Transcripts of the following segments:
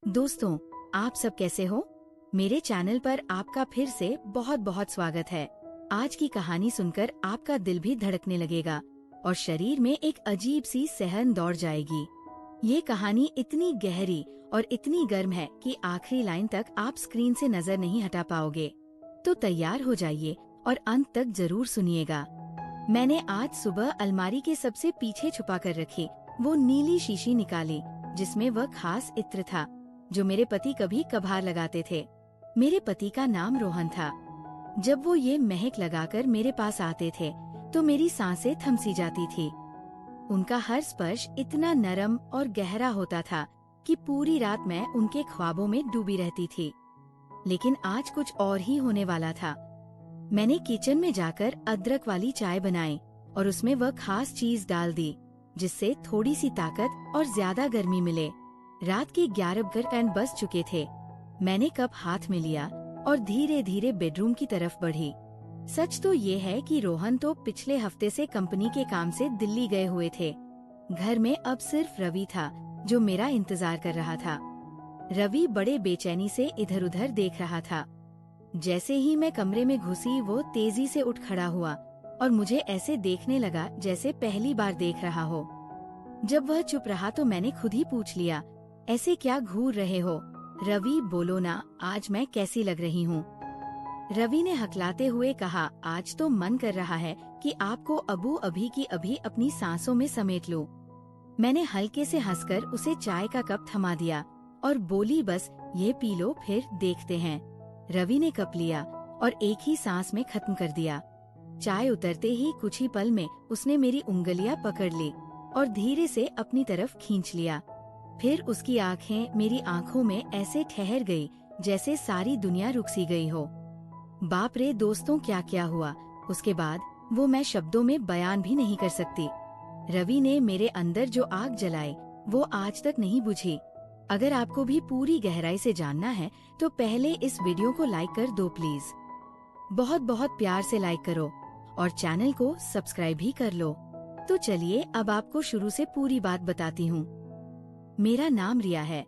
दोस्तों, आप सब कैसे हो? मेरे चैनल पर आपका फिर से बहुत बहुत स्वागत है। आज की कहानी सुनकर आपका दिल भी धड़कने लगेगा और शरीर में एक अजीब सी सहन दौड़ जाएगी। ये कहानी इतनी गहरी और इतनी गर्म है कि आखिरी लाइन तक आप स्क्रीन से नजर नहीं हटा पाओगे। तो तैयार हो जाइए और अंत तक जरूर सुनिएगा। मैंने आज सुबह अलमारी के सबसे पीछे छुपा कर रखी वो नीली शीशी निकाली जिसमें वह खास इत्र था जो मेरे पति कभी कभार लगाते थे। मेरे पति का नाम रोहन था। जब वो ये महक लगाकर मेरे पास आते थे तो मेरी सांसें थम सी जाती थी। उनका हर स्पर्श इतना नरम और गहरा होता था कि पूरी रात मैं उनके ख्वाबों में डूबी रहती थी। लेकिन आज कुछ और ही होने वाला था। मैंने किचन में जाकर अदरक वाली चाय बनाई और उसमें वह खास चीज डाल दी जिससे थोड़ी सी ताकत और ज्यादा गर्मी मिले। रात के 11 बज चुके थे। मैंने कप हाथ में लिया और धीरे धीरे बेडरूम की तरफ बढ़ी। सच तो ये है कि रोहन तो पिछले हफ्ते से कंपनी के काम से दिल्ली गए हुए थे। घर में अब सिर्फ रवि था जो मेरा इंतजार कर रहा था। रवि बड़े बेचैनी से इधर उधर देख रहा था। जैसे ही मैं कमरे में घुसी वो तेजी से उठ खड़ा हुआ और मुझे ऐसे देखने लगा जैसे पहली बार देख रहा हो। जब वह चुप रहा तो मैंने खुद ही पूछ लिया, ऐसे क्या घूर रहे हो? रवि, बोलो ना, आज मैं कैसी लग रही हूँ? रवि ने हकलाते हुए कहा, आज तो मन कर रहा है कि आपको अभी की अभी अपनी सांसों में समेट लूं। मैंने हल्के से हंसकर उसे चाय का कप थमा दिया और बोली, बस ये पी लो फिर देखते हैं। रवि ने कप लिया और एक ही सांस में खत्म कर दिया। चाय उतरते ही कुछ ही पल में उसने मेरी उंगलियां पकड़ ली और धीरे से अपनी तरफ खींच लिया। फिर उसकी आंखें मेरी आंखों में ऐसे ठहर गई जैसे सारी दुनिया रुक सी गई हो। बाप रे दोस्तों, क्या क्या हुआ उसके बाद वो मैं शब्दों में बयान भी नहीं कर सकती। रवि ने मेरे अंदर जो आग जलाई वो आज तक नहीं बुझी। अगर आपको भी पूरी गहराई से जानना है तो पहले इस वीडियो को लाइक कर दो प्लीज। बहुत बहुत प्यार से लाइक करो और चैनल को सब्सक्राइब भी कर लो। तो चलिए अब आपको शुरू से पूरी बात बताती हूँ। मेरा नाम रिया है,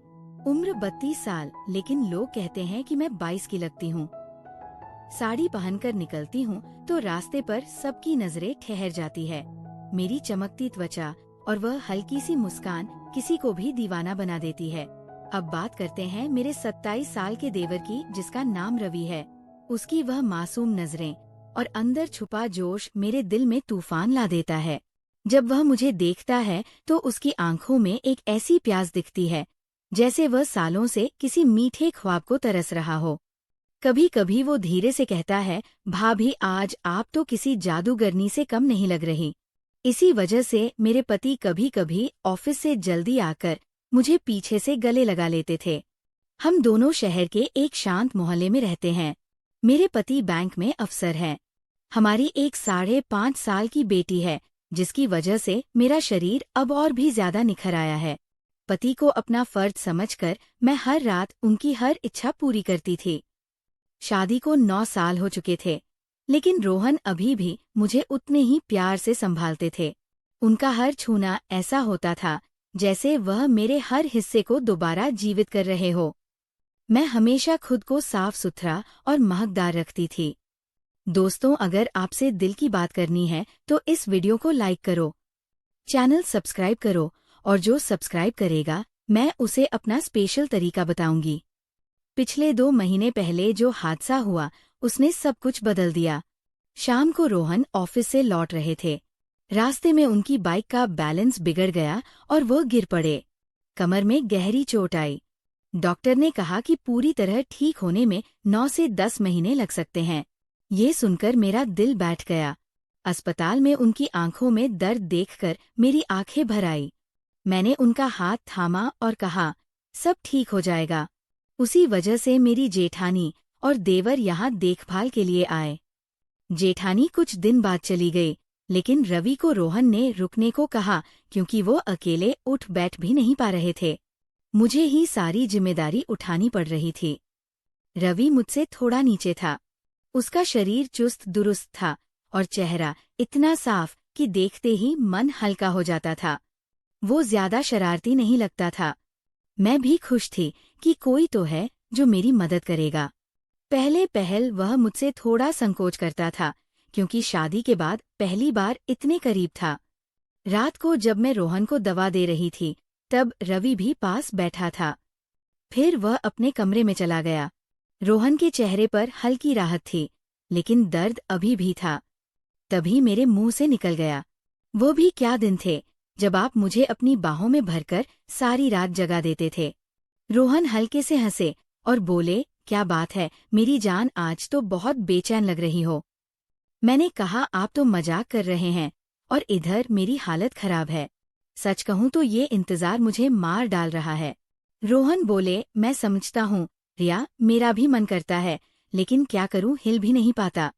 उम्र 32 साल, लेकिन लोग कहते हैं कि मैं 22 की लगती हूँ। साड़ी पहनकर निकलती हूँ तो रास्ते पर सबकी नजरें ठहर जाती है। मेरी चमकती त्वचा और वह हल्की सी मुस्कान किसी को भी दीवाना बना देती है। अब बात करते हैं मेरे 27 साल के देवर की जिसका नाम रवि है। उसकी वह मासूम नजरें और अंदर छुपा जोश मेरे दिल में तूफान ला देता है। जब वह मुझे देखता है तो उसकी आंखों में एक ऐसी प्यास दिखती है जैसे वह सालों से किसी मीठे ख्वाब को तरस रहा हो। कभी कभी वो धीरे से कहता है, भाभी आज आप तो किसी जादूगरनी से कम नहीं लग रही। इसी वजह से मेरे पति कभी कभी ऑफिस से जल्दी आकर मुझे पीछे से गले लगा लेते थे। हम दोनों शहर के एक शांत मोहल्ले में रहते हैं। मेरे पति बैंक में अफसर हैं। हमारी एक 5.5 साल की बेटी है जिसकी वजह से मेरा शरीर अब और भी ज्यादा निखर आया है। पति को अपना फर्ज समझकर मैं हर रात उनकी हर इच्छा पूरी करती थी। शादी को 9 साल हो चुके थे, लेकिन रोहन अभी भी मुझे उतने ही प्यार से संभालते थे। उनका हर छूना ऐसा होता था जैसे वह मेरे हर हिस्से को दोबारा जीवित कर रहे हो। मैं हमेशा खुद को साफ सुथरा और महकदार रखती थी। दोस्तों, अगर आपसे दिल की बात करनी है तो इस वीडियो को लाइक करो, चैनल सब्सक्राइब करो और जो सब्सक्राइब करेगा मैं उसे अपना स्पेशल तरीका बताऊंगी। पिछले 2 महीने पहले जो हादसा हुआ उसने सब कुछ बदल दिया। शाम को रोहन ऑफिस से लौट रहे थे। रास्ते में उनकी बाइक का बैलेंस बिगड़ गया और वो गिर पड़े। कमर में गहरी चोट आई। डॉक्टर ने कहा कि पूरी तरह ठीक होने में 9 से 10 महीने लग सकते हैं। ये सुनकर मेरा दिल बैठ गया। अस्पताल में उनकी आंखों में दर्द देखकर मेरी आंखें भर आई। मैंने उनका हाथ थामा और कहा, सब ठीक हो जाएगा। उसी वजह से मेरी जेठानी और देवर यहाँ देखभाल के लिए आए। जेठानी कुछ दिन बाद चली गई, लेकिन रवि को रोहन ने रुकने को कहा क्योंकि वो अकेले उठ बैठ भी नहीं पा रहे थे। मुझे ही सारी जिम्मेदारी उठानी पड़ रही थी। रवि मुझसे थोड़ा नीचे था। उसका शरीर चुस्त दुरुस्त था और चेहरा इतना साफ कि देखते ही मन हल्का हो जाता था। वो ज्यादा शरारती नहीं लगता था। मैं भी खुश थी कि कोई तो है जो मेरी मदद करेगा। पहले पहल वह मुझसे थोड़ा संकोच करता था, क्योंकि शादी के बाद पहली बार इतने करीब था। रात को जब मैं रोहन को दवा दे रही थी, तब रवि भी पास बैठा था। फिर वह अपने कमरे में चला गया। रोहन के चेहरे पर हल्की राहत थी, लेकिन दर्द अभी भी था। तभी मेरे मुंह से निकल गया, वो भी क्या दिन थे जब आप मुझे अपनी बाहों में भरकर सारी रात जगा देते थे। रोहन हल्के से हंसे और बोले, क्या बात है मेरी जान, आज तो बहुत बेचैन लग रही हो। मैंने कहा, आप तो मजाक कर रहे हैं, और इधर मेरी हालत खराब है। सच कहूं तो ये इंतजार मुझे मार डाल रहा है। रोहन बोले, मैं समझता हूँ रिया, मेरा भी मन करता है, लेकिन क्या करूं, हिल भी नहीं पाता।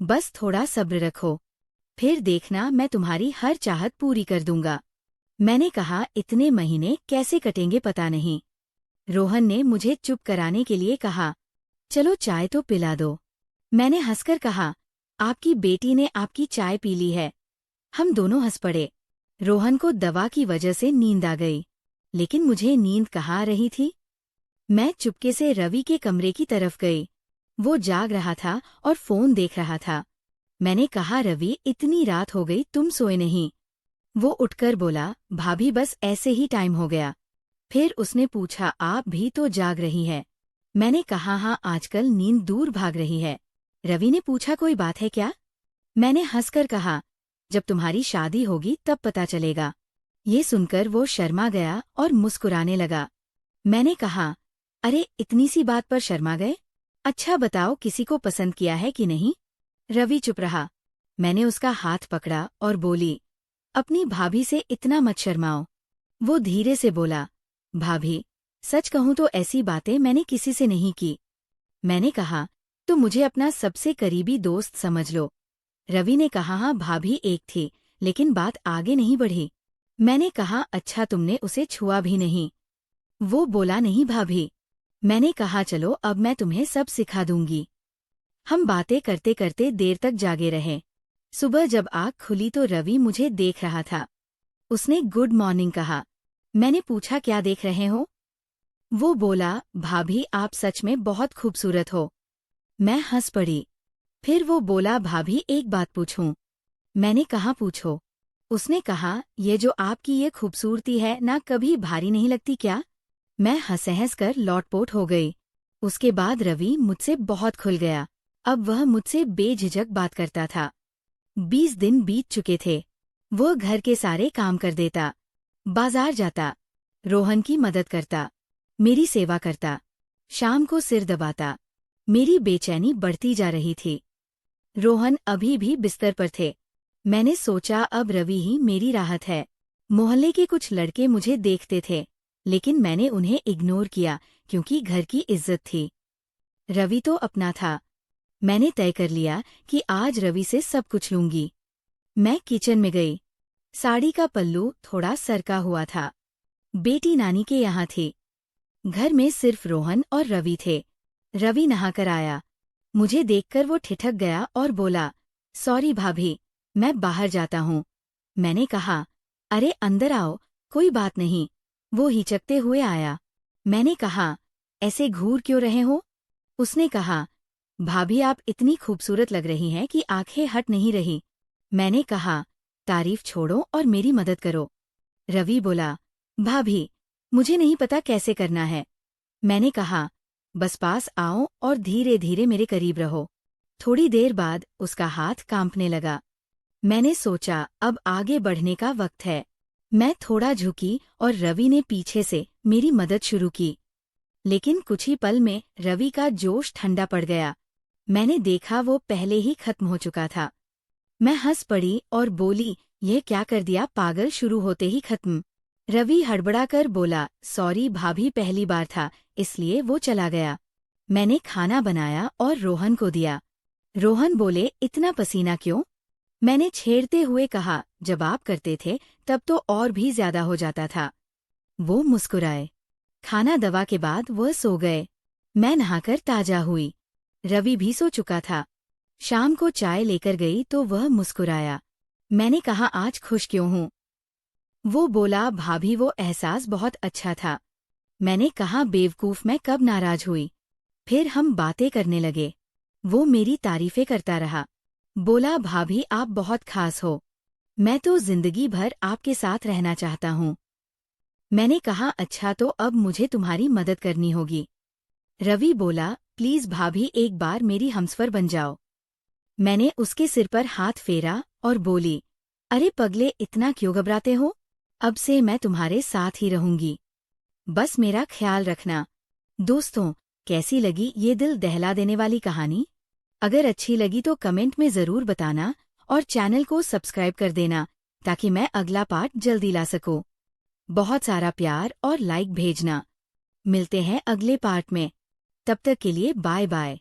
बस थोड़ा सब्र रखो, फिर देखना मैं तुम्हारी हर चाहत पूरी कर दूंगा। मैंने कहा, इतने महीने कैसे कटेंगे पता नहीं। रोहन ने मुझे चुप कराने के लिए कहा, चलो चाय तो पिला दो। मैंने हंसकर कहा, आपकी बेटी ने आपकी चाय पी ली है। हम दोनों हंस पड़े। रोहन को दवा की वजह से नींद आ गई, लेकिन मुझे नींद कहाँ आ रही थी। मैं चुपके से रवि के कमरे की तरफ गई। वो जाग रहा था और फोन देख रहा था। मैंने कहा, रवि इतनी रात हो गई, तुम सोए नहीं। वो उठकर बोला, भाभी बस ऐसे ही टाइम हो गया। फिर उसने पूछा, आप भी तो जाग रही है। मैंने कहा, हाँ आजकल नींद दूर भाग रही है। रवि ने पूछा, कोई बात है क्या? मैंने हंसकर कहा, जब तुम्हारी शादी होगी तब पता चलेगा। ये सुनकर वो शर्मा गया और मुस्कुराने लगा। मैंने कहा, अरे इतनी सी बात पर शर्मा गए? अच्छा बताओ, किसी को पसंद किया है कि नहीं? रवि चुप रहा। मैंने उसका हाथ पकड़ा और बोली, अपनी भाभी से इतना मत शर्माओ। वो धीरे से बोला, भाभी सच कहूं तो ऐसी बातें मैंने किसी से नहीं की। मैंने कहा, तो मुझे अपना सबसे करीबी दोस्त समझ लो। रवि ने कहा, हाँ भाभी एक थी, लेकिन बात आगे नहीं बढ़ी। मैंने कहा, अच्छा तुमने उसे छुआ भी नहीं? वो बोला, नहीं भाभी। मैंने कहा, चलो अब मैं तुम्हें सब सिखा दूंगी। हम बातें करते करते देर तक जागे रहे। सुबह जब आँख खुली तो रवि मुझे देख रहा था। उसने गुड मॉर्निंग कहा। मैंने पूछा, क्या देख रहे हो? वो बोला, भाभी आप सच में बहुत खूबसूरत हो। मैं हंस पड़ी। फिर वो बोला, भाभी एक बात पूछूं? मैंने कहा, पूछो। उसने कहा, ये जो आपकी ये खूबसूरती है ना, कभी भारी नहीं लगती क्या? मैं हंस कर लौटपोट हो गई। उसके बाद रवि मुझसे बहुत खुल गया। अब वह मुझसे बेझिझक बात करता था। 20 दिन बीत चुके थे। वो घर के सारे काम कर देता, बाजार जाता, रोहन की मदद करता, मेरी सेवा करता, शाम को सिर दबाता। मेरी बेचैनी बढ़ती जा रही थी। रोहन अभी भी बिस्तर पर थे। मैंने सोचा, अब रवि ही मेरी राहत है। मोहल्ले के कुछ लड़के मुझे देखते थे, लेकिन मैंने उन्हें इग्नोर किया, क्योंकि घर की इज्जत थी। रवि तो अपना था। मैंने तय कर लिया कि आज रवि से सब कुछ लूंगी। मैं किचन में गई। साड़ी का पल्लू थोड़ा सरका हुआ था। बेटी नानी के यहाँ थी। घर में सिर्फ रोहन और रवि थे। रवि नहाकर आया। मुझे देखकर वो ठिठक गया और बोला, सॉरी भाभी, मैं बाहर जाता हूँ। मैंने कहा, अरे अंदर आओ, कोई बात नहीं। वो हिचकते हुए आया। मैंने कहा, ऐसे घूर क्यों रहे हो? उसने कहा, भाभी आप इतनी खूबसूरत लग रही हैं कि आंखें हट नहीं रही। मैंने कहा, तारीफ छोड़ो और मेरी मदद करो। रवि बोला, भाभी मुझे नहीं पता कैसे करना है। मैंने कहा, बस पास आओ और धीरे धीरे मेरे करीब रहो। थोड़ी देर बाद उसका हाथ कांपने लगा। मैंने सोचा, अब आगे बढ़ने का वक्त है। मैं थोड़ा झुकी और रवि ने पीछे से मेरी मदद शुरू की। लेकिन कुछ ही पल में रवि का जोश ठंडा पड़ गया। मैंने देखा वो पहले ही खत्म हो चुका था। मैं हंस पड़ी और बोली, यह क्या कर दिया पागल, शुरू होते ही खत्म। रवि हड़बड़ाकर बोला, सॉरी भाभी, पहली बार था इसलिए वो चला गया। मैंने खाना बनाया और रोहन को दिया। रोहन बोले, इतना पसीना क्यों? मैंने छेड़ते हुए कहा, जब आप करते थे तब तो और भी ज्यादा हो जाता था। वो मुस्कुराए। खाना दवा के बाद वह सो गए। मैं नहाकर ताजा हुई। रवि भी सो चुका था। शाम को चाय लेकर गई तो वह मुस्कुराया। मैंने कहा, आज खुश क्यों हूँ? वो बोला, भाभी वो एहसास बहुत अच्छा था। मैंने कहा बेवकूफ, मैं कब नाराज हुई। फिर हम बातें करने लगे। वो मेरी तारीफें करता रहा। बोला, भाभी आप बहुत खास हो, मैं तो जिंदगी भर आपके साथ रहना चाहता हूँ। मैंने कहा, अच्छा तो अब मुझे तुम्हारी मदद करनी होगी। रवि बोला, प्लीज भाभी एक बार मेरी हमसफर बन जाओ। मैंने उसके सिर पर हाथ फेरा और बोली, अरे पगले, इतना क्यों घबराते हो, अब से मैं तुम्हारे साथ ही रहूंगी, बस मेरा ख्याल रखना। दोस्तों, कैसी लगी ये दिल दहला देने वाली कहानी? अगर अच्छी लगी तो कमेंट में ज़रूर बताना और चैनल को सब्सक्राइब कर देना ताकि मैं अगला पार्ट जल्दी ला सकूं। बहुत सारा प्यार और लाइक भेजना। मिलते हैं अगले पार्ट में। तब तक के लिए बाय बाय।